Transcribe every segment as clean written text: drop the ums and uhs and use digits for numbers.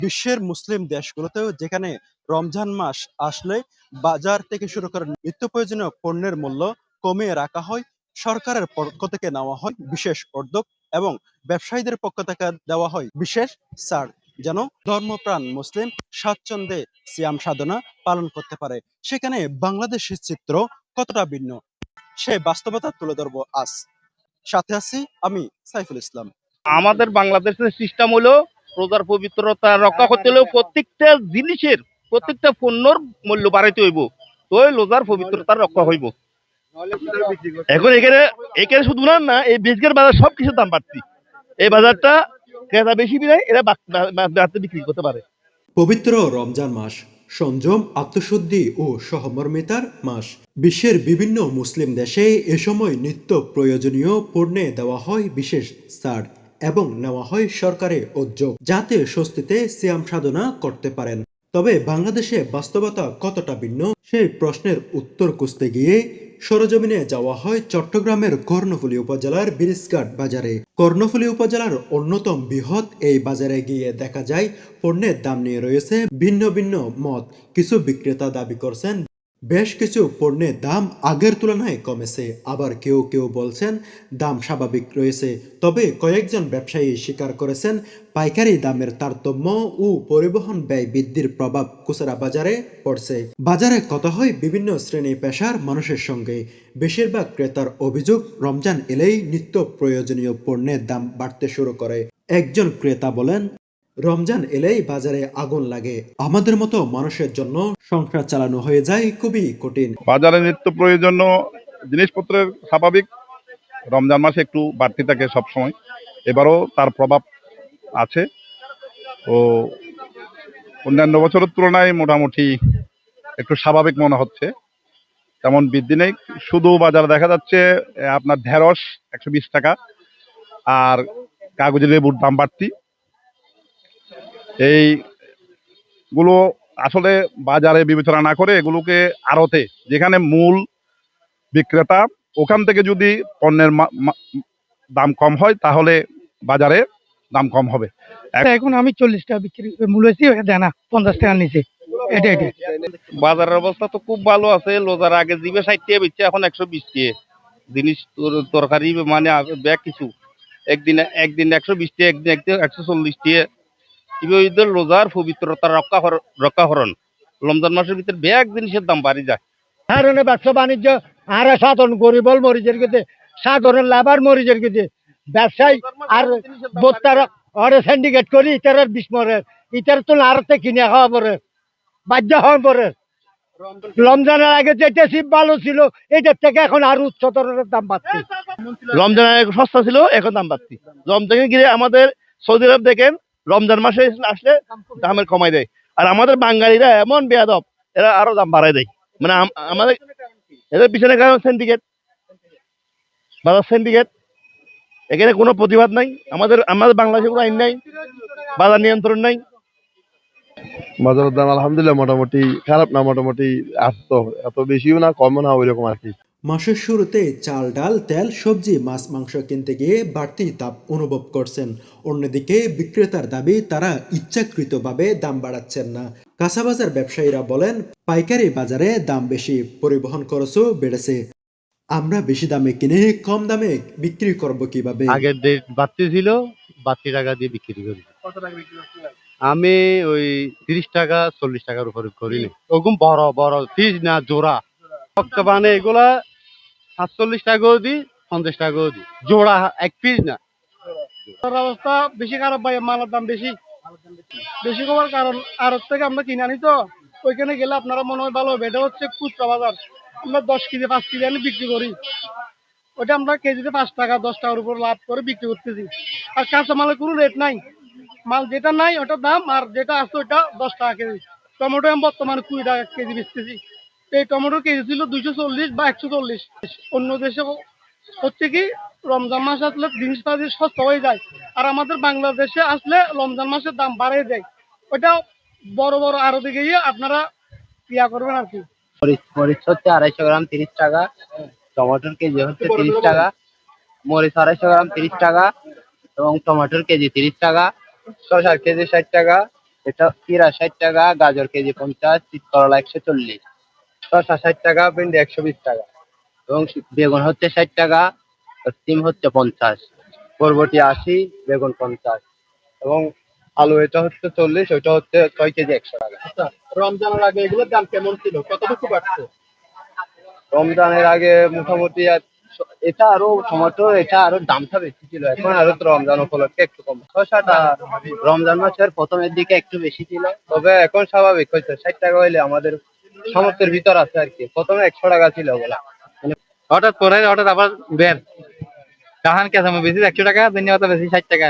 বিশ্বের মুসলিম দেশগুলোতেও যেখানে রমজান মাস আসলে বাজার থেকে শুরু করে নিত্য প্রয়োজনীয় পণ্যের মূল্য কমিয়ে রাখা হয়, সরকারের পক্ষ থেকে নেওয়া হয় বিশেষ উদ্যোগ এবং ব্যবসায়ীদের পক্ষ থেকে দেওয়া হয় বিশেষ ছাড়, যেন ধর্মপ্রাণ মুসলিম স্বাচ্ছন্দ্যে সিয়াম সাধনা পালন করতে পারে। সেখানে বাংলাদেশের চিত্র কতটা ভিন্ন, সে বাস্তবতা তুলে ধরবো আজ। সাথে আছি আমি, সাইফুল ইসলাম। আমাদের বাংলাদেশের সিস্টেম হলো রোজার পবিত্রতা রক্ষা করতে হলেও প্রত্যেকটা জিনিসের প্রত্যেকটা পণ্যর মূল্য বাড়াইতে হইব, তো রোজার পবিত্রতা রক্ষা হইব। এখন এখানে এখানে শুধু না এই বীজের বাজার সবকিছুর দাম বাড়তি। এই বাজারটা ক্রেতা বেশি বিদায় এরা বাড়তে বিক্রি করতে পারে। পবিত্র রমজান মাস সংযম, আত্মশুদ্ধি ও সহমর্মিতার মাস। বিশ্বের বিভিন্ন মুসলিম দেশে এ সময় নিত্য প্রয়োজনীয় পণ্যে দেওয়া হয় বিশেষ ছাড় এবং নেওয়া হয় সরকারি উদ্যোগ, যাতে স্বস্তিতে সিয়াম সাধনা করতে পারেন। তবে বাংলাদেশে বাস্তবতা কতটা ভিন্ন, সেই প্রশ্নের উত্তর খুঁজতে গিয়ে সরজমিনে যাওয়া হয় চট্টগ্রামের কর্ণফুলী উপজেলার ব্রিজঘাট বাজারে। কর্ণফুলী উপজেলার অন্যতম বৃহৎ এই বাজারে গিয়ে দেখা যায় পণ্যের দাম নিয়ে রয়েছে ভিন্ন ভিন্ন মত। কিছু বিক্রেতা দাবি করছেন বেশ কিছু পণ্যের দাম আগের তুলনায় কমেছে, আবার কেউ কেউ বলছেন দাম স্বাভাবিক রয়েছে। তবে কয়েকজন ব্যবসায়ী স্বীকার করেছেন পাইকারি দামের তারতম্য ও পরিবহন ব্যয় বৃদ্ধির প্রভাব খুচরা বাজারে পড়ছে। বাজারে কথা হয় বিভিন্ন শ্রেণী পেশার মানুষের সঙ্গে। বেশিরভাগ ক্রেতার অভিযোগ রমজান এলেই নিত্য প্রয়োজনীয় পণ্যের দাম বাড়তে শুরু করে। একজন ক্রেতা বলেন, রমজান এলেই বাজারে আগুন লাগে, আমাদের মতো মানুষের জন্য সংসার চালানো হয়ে যায় খুবই কঠিন। বাজারে নিত্য প্রয়োজনীয় জিনিসপত্রের স্বাভাবিক রমজান মাসে একটু বাড়তি থাকে সব সময়, এবারও তার প্রভাব আছে। ও অন্যান্য বছরের তুলনায় মোটামুটি একটু স্বাভাবিক মনে হচ্ছে, তেমন বৃদ্ধি নেই। শুধু বাজারে দেখা যাচ্ছে আপনার ঢেঁড়স 120 টাকা আর কাগজি লেবুর দাম বাড়তি। এইগুলো আসলে বাজারে বিবেচনা না করে এগুলোকে আড়তে, যেখানে মূল বিক্রেতা, ওখান থেকে যদি পণ্যের দাম কম হয় তাহলে বাজারে দাম কম হবে। এখন আমি 40 টাকা বিক্রি মূল্য দেয় না, 50 টাকার নিচে। এটা বাজারের অবস্থা তো খুব ভালো আছে। লোজার আগে জিবে 60 টাকা বেচছে, এখন 120 টাকা। জিনিস তরকারি মানে ব্যাগ কিছু একদিন একদিন 120 টাকা, একদিন 140 টাকা। ঈদের রোজার পবিত্রতা রক্ষাকরণ রমজান মাসের ভিতরে ব্যাগ জিনিসের দাম বাড়ি যায়। কারণে ব্যবসা বাণিজ্য আর সাধারণ গরিব মরিচের গেছে, সাধারণ লাভার মরিচের গেছে ব্যবসায়ী আর বোত্তার অরে সিন্ডিকেট করি ইতার 20 মরে ইতার তো আরতে কিনে খাওয়া পরে বাধ্য হওয়া পরে। রমজানের আগে যেটা শিব ভালো ছিল এটার থেকে এখন আরো উচ্চতর দাম বাড়ছে। রমজানের আগে সস্তা ছিল, এখন দাম বাড়তি। রমজানে গিয়ে আমাদের সৌদি আরব দেখেন রমজান মাসে আসলে দামের কমাই দেয়, আর আমাদের বাঙালিরা এমন বেয়াদব, এরা আরো দাম বাড়াই দেয়। মানে আমাদের এদের পিছনে কারণ সিন্ডিকেট, বাজার সিন্ডিকেট। এখানে কোনো প্রতিবাদ নাই, আমাদের আমাদের বাংলাদেশে কোনো আইন নাই, বাজার নিয়ন্ত্রণ নাই। বাজারের দাম আলহামদুলিল্লাহ মোটামুটি খারাপ না, মোটামুটি আসতো, এত বেশিও না কমও না, ওইরকম আর কি। মাসের শুরুতে চাল, ডাল, তেল, সবজি, মাছ, মাংস কিনতে গিয়ে বাড়তি তাপ অনুভব করছেন। অন্যদিকে বিক্রেতার দাবি তারা ইচ্ছাকৃতভাবে দাম বাড়াচ্ছেন না। কাঁচাবাজার ব্যবসায়ীরা বলেন পাইকারি বাজারে দাম বেশি, পরিবহন খরচও বেড়েছে। আমরা বেশি দামে কিনে কম দামে বিক্রি করব কিভাবে? আগের ডেট বাড়তি ছিল, বাড়তি টাকা দিয়ে বিক্রি করি। আমি ওই 30 টাকা 40 টাকার উপরে করি না। ওরকম বড় বড় পিস না, জোড়া মানে এগুলা 47 টাকাও দিই, 50 টাকাও দিই, জোড়া এক পিস না। অবস্থা বেশি খারাপ ভাই, মালের দাম বেশি বেশি করার কারণ আড়ত থেকে আমরা কিনে আনি, তো ওইখানে গেলে আপনারা মনে হয় ভালো হবে। এটা হচ্ছে খুচরা বাজার, আমরা 10 কেজি 5 কেজি আনি বিক্রি করি, ওটা আমরা কেজিতে 5 টাকা 10 টাকার উপর লাভ করে বিক্রি করতেছি। আর কাঁচা মালের কোনো রেট নাই, মাল যেটা নাই ওটার দাম, আর যেটা আছে ওটা 10 টাকা কেজি। টমেটো আমি বর্তমানে 20 টাকা কেজি বেচতেছি। এই টমেটোর কেজি ছিল 240 বা 140। অন্য দেশে হচ্ছে কি রমজান মাস আসলে জিনিসপাতি সস্তা হয়ে যায়, আর আমাদের বাংলাদেশে আসলে রমজান মাসের দাম বাড়িয়ে যায়। ওটা বড় বড় আরো দিকে গিয়ে আপনারা ইয়া করবেন আর কি। মরিচ হচ্ছে 250 গ্রাম 30 টাকা, টমেটোর কেজি হচ্ছে 30 টাকা, মরিচ 250 গ্রাম 30 টাকা এবং টমেটোর কেজি 30 টাকা, শসার কেজি 60 টাকা, এটা কিরা 60 টাকা, গাজর কেজি 50, চিত করলা 140, শসা 60 টাকা, ভেন্ডি 120 টাকা, এবং বেগুন হচ্ছে 60 টাকা, আর সিম হচ্ছে 50, বরবটি 80, বেগুন 50, এবং আলু এটা হচ্ছে 40, ওইটা হচ্ছে 6 কেজি 100 টাকা। আচ্ছা, রমজানের আগে এগুলোর দাম কেমন ছিল, কতটুকু বাড়ছে? রমজানের আগে মোটামুটি এটা আরো টমেটো, এটা আরো দামটা বেশি ছিল, এখন আরো তো রমজান উপলক্ষে একটু কম। শসাটা রমজান মাসের প্রথমের দিকে একটু বেশি ছিল, তবে এখন স্বাভাবিক হয়েছে। 60 টাকা হইলে আমাদের সামর্থ্যের ভিতর আছে আর কি। প্রথমে 100 টাকা ছিল ওগুলা, হঠাৎ করে হঠাৎ আবার বের কাহান কেমন বেশি 100 টাকা, ধন্যবাদ বেশি 60 টাকা।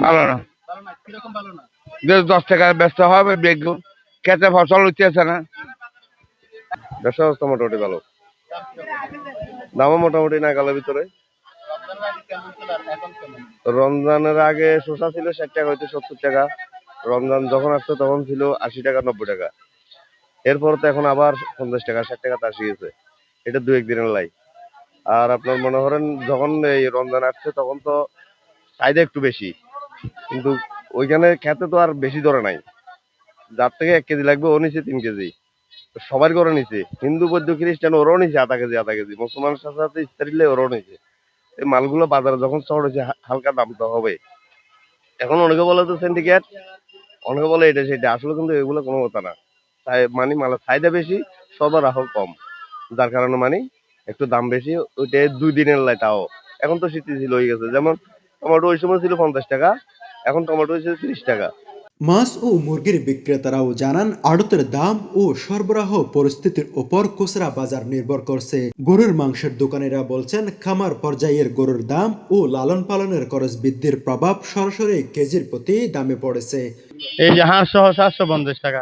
ভালো না, ভালো না, কিরকম ভালো না? 10 টাকা ব্যস্ত হবে বেগুন, খেতে ফসল উঠতেছে না। ব্যবসা অবস্থা মোটামুটি ভালো, দামও মোটামুটি নাগালের ভিতরে। রমজানের আগে কেমন ছিল আর এখন কেমন? রমজানের আগে শসা ছিল 60 টাকা হইতে 70 টাকা, রমজান যখন আসছে তখন ছিল 80 টাকা 90 টাকা, এরপর তো এখন আবার 50 টাকা 60 টাকাতে আসি গেছে। এটা দু একদিনের লাই। আর আপনার মনে করেন যখন এই রমজান আসছে তখন তো চাহিদা একটু বেশি, কিন্তু ওইখানে খেতে তো আর বেশি ধরে নাই, যার থেকে 1 কেজি লাগবে ও নিচে 3 কেজি, সবার করে নিচে, হিন্দু বৌদ্ধ খ্রিস্টান ওরাও নিচে আধা কেজি, মুসলমানের সাথে সাথে ইস্তারিলে ওরাও নিচে। এই মালগুলো বাজারে যখন চড় হয়েছে হালকা দাম তো হবে। এখন অনেকে বলে তো সিন্ডিকেট, অনেকে বলে এটা সেটা, আসলে কিন্তু এগুলো কোনো কথা না। তাই মানে মালের চাহিদা বেশি, সরবরাহ কম, যার কারণে মানে একটু দাম বেশি। ওইটা 2 দিনের লাই, তাও এখন তো শীতশীল হয়ে গেছে। যেমন টমেটো ওই সময় ছিল 50 টাকা, এখন টমেটো হয়েছে 30 টাকা। মাছ ও মুরগির বিক্রেতারাও জানান আড়তের দাম ও সরবরাহ পরিস্থিতির উপর খুচরা বাজার নির্ভর করছে। গরুর মাংসের দোকানিরা বলছেন খামার পর্যায়ের গরুর দাম ও লালন পালনের খরচ বৃদ্ধির প্রভাব সরাসরি কেজির প্রতি দামে পড়েছে। এই যে হাঁস সহ 750 টাকা,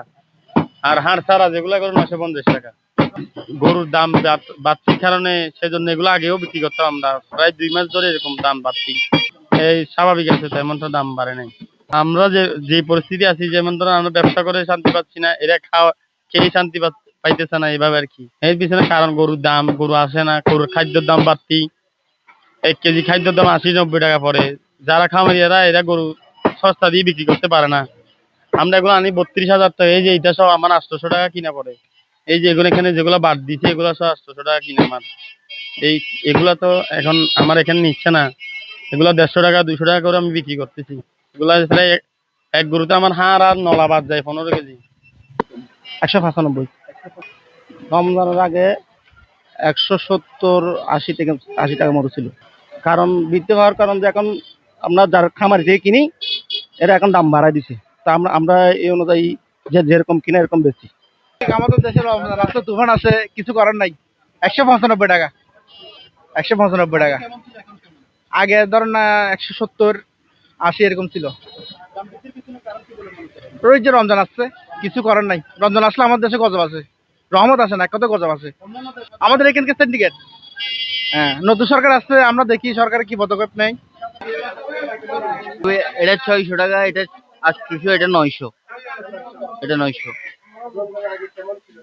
আর হাঁস ছাড়া যেগুলো গরু 950 টাকা। গরুর দাম বাড়তির কারণে সেজন্য এগুলো আগেও বিক্রি করতাম আমরা, প্রায় 2 মাস ধরে এরকম দাম বাড়তি। এই স্বাভাবিক আছে, তেমন তো দাম বাড়ে নাই। আমরা যে পরিস্থিতি আছি, যেমন ধরুন আমরা ব্যবসা করে শান্তি পাচ্ছি না, এরা খেয়ে শান্তি পাইতেছে না, এইভাবে আর কি। এর পিছনে কারণ গরুর দাম, গরু আসে না, গরুর খাদ্যের দাম বাড়তি। 1 কেজি খাদ্যের দাম 80-90 টাকা পড়ে। যারা খামারিয়ারা এরা গরু সস্তা দিয়ে বিক্রি করতে পারে না। আমরা এগুলো আনি 32,000 টাকা, এই যে এটা সব আমার 800 টাকা কিনা পড়ে। এই যে এগুলো এখানে যেগুলো বাদ দিছে এগুলো সব 800 টাকা কিনে আমার। এগুলা তো এখন আমার এখানে নিচ্ছে না, এগুলো 150 টাকা 200 টাকা করে আমি বিক্রি করতেছি। এগুলা প্রায় এক গরুতে আমার হাড় আর নলা বাদ যায় 15 কেজি। 195। রমজানের আগে 170-80 টাকা মতো ছিল। কারণ বৃদ্ধি হওয়ার কারণ যে এখন আমরা যার খামার থেকে কিনি, এরা এখন দাম বাড়ায় দিছে। তা আমরা এই অনুযায়ী যেরকম কিনা এরকম বেশি। আমাদের দেশের রাস্তা তুফান আছে, কিছু করার নাই। 195 টাকা, 195 টাকা। আগে ধরেন না 170-80 এরকম ছিল। ওই যে রমজান আসছে, কিছু করার নাই। রমজান আসলে আমাদের দেশে গজব আছে, রহমত আসে না, কত গজব আছে। আমাদের এখানকার সিন্ডিকেট। হ্যাঁ, নতুন সরকার আসছে, আমরা দেখি সরকারের কি পদক্ষেপ নেই। এটা 600 টাকা, এটা 800, এটা 900, এটা 900।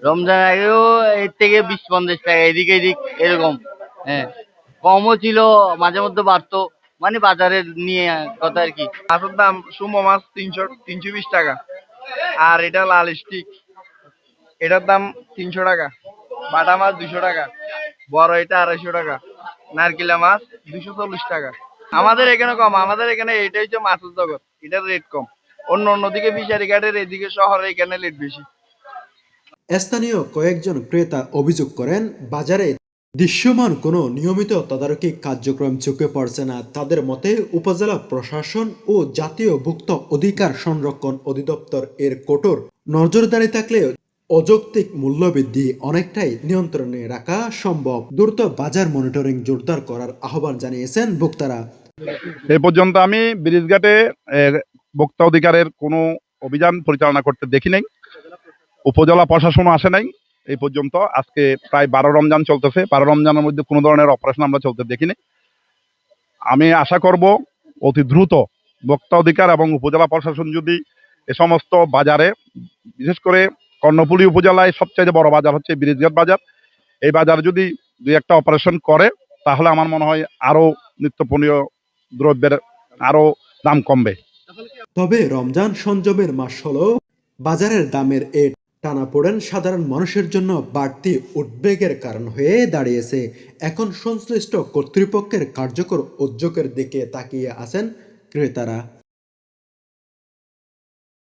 রমজান আগেও এর থেকে 20-50 টাকা এদিক এদিক এরকম। হ্যাঁ, কমও ছিল, মাঝে মধ্যে বাড়তো, মানে বাজারের নিয়ে কথা আর কি। মাছের দাম সুমো মাছ 320 টাকা, আর এটা লাল স্টিক, এটার দাম 300 টাকা। বাটা মাছ 200 টাকা, বড় এটা 250 টাকা। নারকেলা মাছ 240 টাকা। আমাদের এখানে কম, আমাদের এখানে এটা হচ্ছে মাছের জগৎ, এটার রেট কম। অন্য দিকে ফিশারি ঘাটের এদিকে শহরে এখানে রেট বেশি। স্থানীয় কয়েকজন ক্রেতা অভিযোগ করেন বাজারে দৃশ্যমান কোনো নিয়মিত তদারকি কার্যক্রম চোখে পড়ছে না। তাদের মতে উপজেলা প্রশাসন ও জাতীয় ভোক্তা অধিকার সংরক্ষণ অধিদপ্তর এর কঠোর নজরদারি থাকলে অযৌক্তিক মূল্যবৃদ্ধি অনেকটাই নিয়ন্ত্রণে রাখা সম্ভব। দ্রুত বাজার মনিটরিং জোরদার করার আহ্বান জানিয়েছেন ভোক্তারা। এই পর্যন্ত আমি ব্রিজঘাটে ভোক্তা অধিকারের কোনো অভিযান পরিচালনা করতে দেখি নাই, উপজেলা প্রশাসনও আসে নাই এই পর্যন্ত। আজকে প্রায় 12 রমজান চলতেছে, 12 রমজানের মধ্যে কোনো ধরনের অপারেশন আমরা চলতে দেখিনি। আমি আশা করব অতি দ্রুত ভোক্তা অধিকার এবং উপজেলা প্রশাসন যদি এ সমস্ত বাজারে, বিশেষ করে কর্ণফুলী উপজেলায় সবচেয়ে বড় বাজার হচ্ছে ব্রিজঘাট বাজার, এই বাজার যদি 2-1টা অপারেশন করে তাহলে আমার মনে হয় আরো নিত্যপণীয় দ্রব্যের আরো দাম কমবে। তবে রমজান সংযমের মাস হলেও বাজারের দামের এ টানাপোড়েন সাধারণ মানুষের জন্য বাড়তি উদ্বেগের কারণ হয়ে দাঁড়িয়েছে। এখন সংশ্লিষ্ট কর্তৃপক্ষের কার্যকর উদ্যোগের দিকে তাকিয়ে আছেন ক্রেতারা।